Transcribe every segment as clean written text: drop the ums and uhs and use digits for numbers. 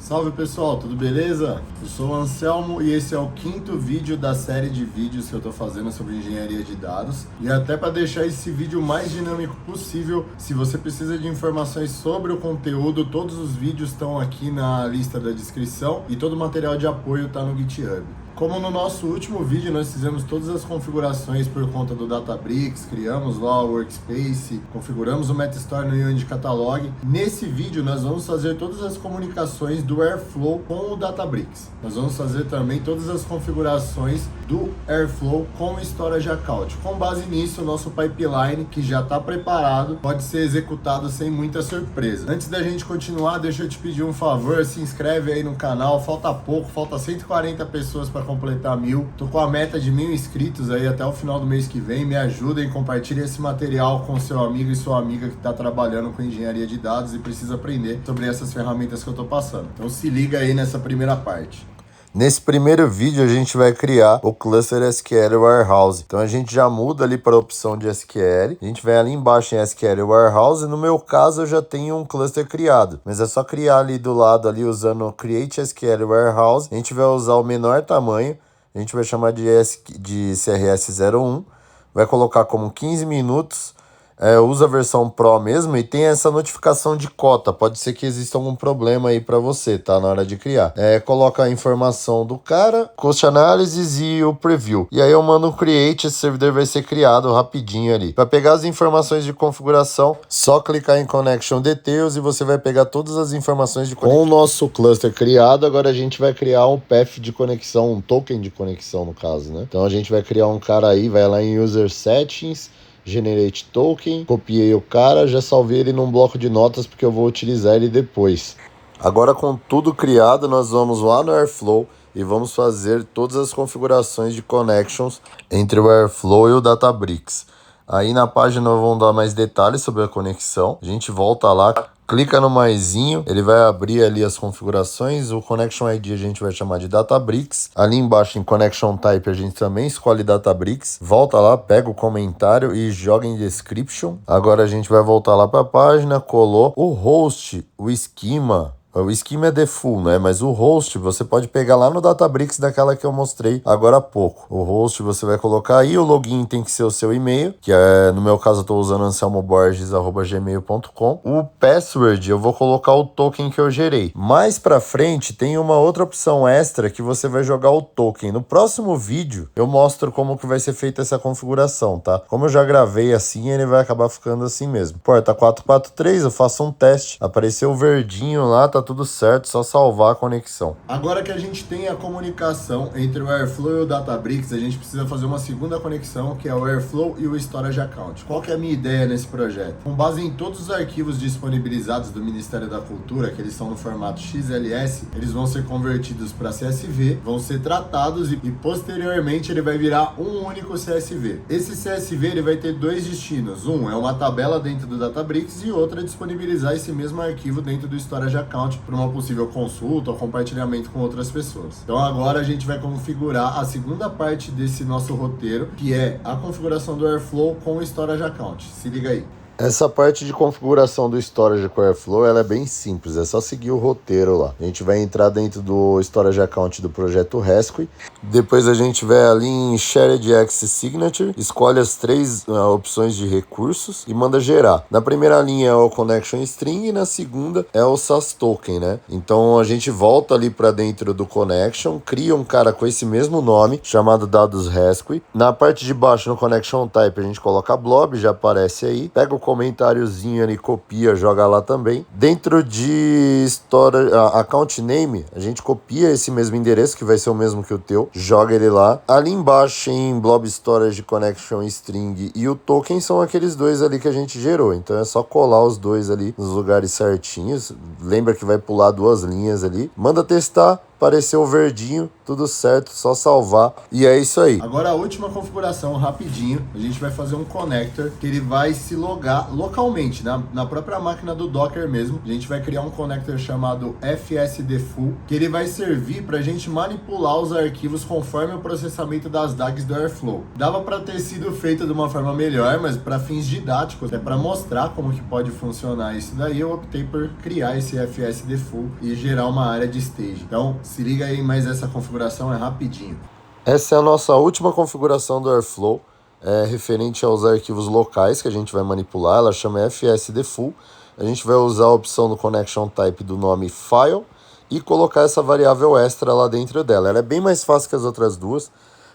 Salve pessoal, tudo beleza? Eu sou o Anselmo e esse é o quinto vídeo da série de vídeos que eu tô fazendo sobre engenharia de dados. E até para deixar esse vídeo mais dinâmico possível, se você precisa de informações sobre o conteúdo, todos os vídeos estão aqui na lista da descrição e todo o material de apoio está no GitHub. Como no nosso último vídeo nós fizemos todas as configurações por conta do Databricks, criamos lá o Workspace, configuramos o Metastore no Unity Catalog, nesse vídeo nós vamos fazer todas as comunicações do Airflow com o Databricks. Nós vamos fazer também todas as configurações do Airflow com o Storage Account. Com base nisso, o nosso pipeline, que já está preparado, pode ser executado sem muita surpresa. Antes da gente continuar, deixa eu te pedir um favor, se inscreve aí no canal, falta pouco, falta 140 pessoas para completar 1000. Tô com a meta de 1000 inscritos aí até o final do mês que vem. Me ajudem, compartilhe esse material com seu amigo e sua amiga que está trabalhando com engenharia de dados e precisa aprender sobre essas ferramentas que eu tô passando. Então se liga aí nessa primeira parte. Nesse primeiro vídeo a gente vai criar o Cluster SQL Warehouse. Então a gente já muda ali para a opção de SQL. A gente vem ali embaixo em SQL Warehouse. No meu caso eu já tenho um cluster criado. Mas é só criar ali do lado ali usando o Create SQL Warehouse. A gente vai usar o menor tamanho. A gente vai chamar de CRS01. Vai colocar como 15 minutos. Usa a versão Pro mesmo e tem essa notificação de cota. Pode ser que exista algum problema aí para você, tá? Na hora de criar. Coloca a informação do cara, Cost Analysis e o Preview. E aí eu mando um Create, esse servidor vai ser criado rapidinho ali. Para pegar as informações de configuração, só clicar em Connection Details e você vai pegar todas as informações de conexão. Com o nosso cluster criado, agora a gente vai criar um path de conexão, um token de conexão no caso, né? Então a gente vai criar um cara aí, vai lá em User Settings, Generate Token, copiei o cara, já salvei ele num bloco de notas porque eu vou utilizar ele depois. Agora com tudo criado, nós vamos lá no Airflow e vamos fazer todas as configurações de connections entre o Airflow e o Databricks. Aí na página vão dar mais detalhes sobre a conexão, a gente volta lá, clica no maisinho, ele vai abrir ali as configurações, o Connection ID a gente vai chamar de Databricks. Ali embaixo em Connection Type a gente também escolhe Databricks. Volta lá, pega o comentário e joga em Description. Agora a gente vai voltar lá para a página, colou o host, o esquema. O esquema é default, né? Mas o host você pode pegar lá no Databricks daquela que eu mostrei agora há pouco. O host você vai colocar aí, o login tem que ser o seu e-mail, que no meu caso eu estou usando anselmoborges@gmail.com. O password eu vou colocar o token que eu gerei. Mais pra frente tem uma outra opção extra que você vai jogar o token. No próximo vídeo eu mostro como que vai ser feita essa configuração, tá? Como eu já gravei assim, ele vai acabar ficando assim mesmo. Porta 443, eu faço um teste, apareceu o verdinho lá, tá tudo certo, só salvar a conexão. Agora que a gente tem a comunicação entre o Airflow e o Databricks, a gente precisa fazer uma segunda conexão, que é o Airflow e o Storage Account. Qual que é a minha ideia nesse projeto? Com base em todos os arquivos disponibilizados do Ministério da Cultura, que eles são no formato XLS, eles vão ser convertidos para CSV, vão ser tratados e posteriormente ele vai virar um único CSV. Esse CSV ele vai ter dois destinos. Um é uma tabela dentro do Databricks e outra é disponibilizar esse mesmo arquivo dentro do Storage Account para uma possível consulta ou compartilhamento com outras pessoas. Então agora a gente vai configurar a segunda parte desse nosso roteiro, que é a configuração do Airflow com o Storage Account. Se liga aí. Essa parte de configuração do Storage com Airflow ela é bem simples, é só seguir o roteiro lá. A gente vai entrar dentro do Storage Account do projeto Rescue, depois a gente vai ali em Shared Access Signature, escolhe as três opções de recursos e manda gerar. Na primeira linha é o Connection String e na segunda é o SAS Token, né? Então a gente volta ali para dentro do Connection, cria um cara com esse mesmo nome, chamado dados Rescue. Na parte de baixo no Connection Type a gente coloca blob, já aparece aí, pega o comentáriozinho ali, copia, joga lá também. Dentro de Account Name, a gente copia esse mesmo endereço, que vai ser o mesmo que o teu, joga ele lá. Ali embaixo em Blob Storage Connection String e o Token são aqueles dois ali que a gente gerou. Então é só colar os dois ali nos lugares certinhos. Lembra que vai pular duas linhas ali. Manda testar. apareceu o verdinho, tudo certo, só salvar e é isso aí. Agora a última configuração, rapidinho, a gente vai fazer um connector que ele vai se logar localmente, na própria máquina do Docker mesmo. A gente vai criar um connector chamado FSDFull, que ele vai servir para a gente manipular os arquivos conforme o processamento das DAGs do Airflow. Dava para ter sido feito de uma forma melhor, mas para fins didáticos, para mostrar como que pode funcionar isso daí, eu optei por criar esse FSDFull e gerar uma área de stage. Então, se liga aí, mas essa configuração é rapidinho. Essa é a nossa última configuração do Airflow, referente aos arquivos locais que a gente vai manipular. Ela chama FSDFull. A gente vai usar a opção do Connection Type do nome File e colocar essa variável extra lá dentro dela. Ela é bem mais fácil que as outras duas.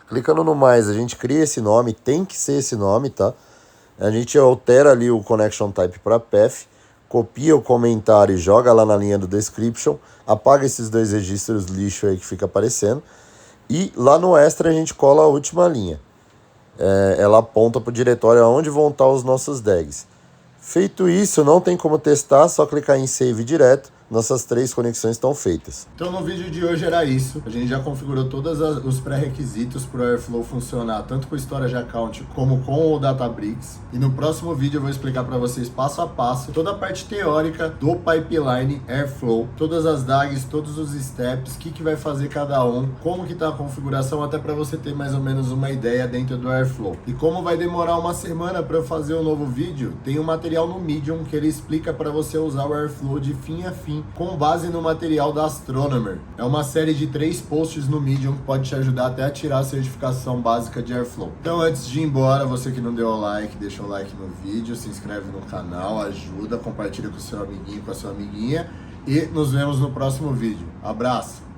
Clicando no mais, a gente cria esse nome, tem que ser esse nome, tá? A gente altera ali o Connection Type para Path, copia o comentário e joga lá na linha do Description, apaga esses dois registros lixo aí que fica aparecendo, e lá no extra a gente cola a última linha. Ela aponta para o diretório onde vão estar os nossos DAGs. Feito isso, não tem como testar, só clicar em Save direto. Nossas 3 conexões estão feitas. Então no vídeo de hoje era isso. A gente já configurou todos os pré-requisitos para o Airflow funcionar, tanto com o Storage Account como com o Databricks. E no próximo vídeo eu vou explicar para vocês passo a passo toda a parte teórica do pipeline Airflow, todas as DAGs, todos os steps, o que vai fazer cada um, como que está a configuração, até para você ter mais ou menos uma ideia dentro do Airflow. E como vai demorar uma semana para eu fazer um novo vídeo, tem um material no Medium que ele explica para você usar o Airflow de fim a fim, com base no material da Astronomer. É uma série de 3 posts no Medium que pode te ajudar até a tirar a certificação básica de Airflow. Então antes de ir embora, você que não deu o like, deixa o like no vídeo, se inscreve no canal, ajuda, compartilha com o seu amiguinho, com a sua amiguinha e nos vemos no próximo vídeo. Abraço!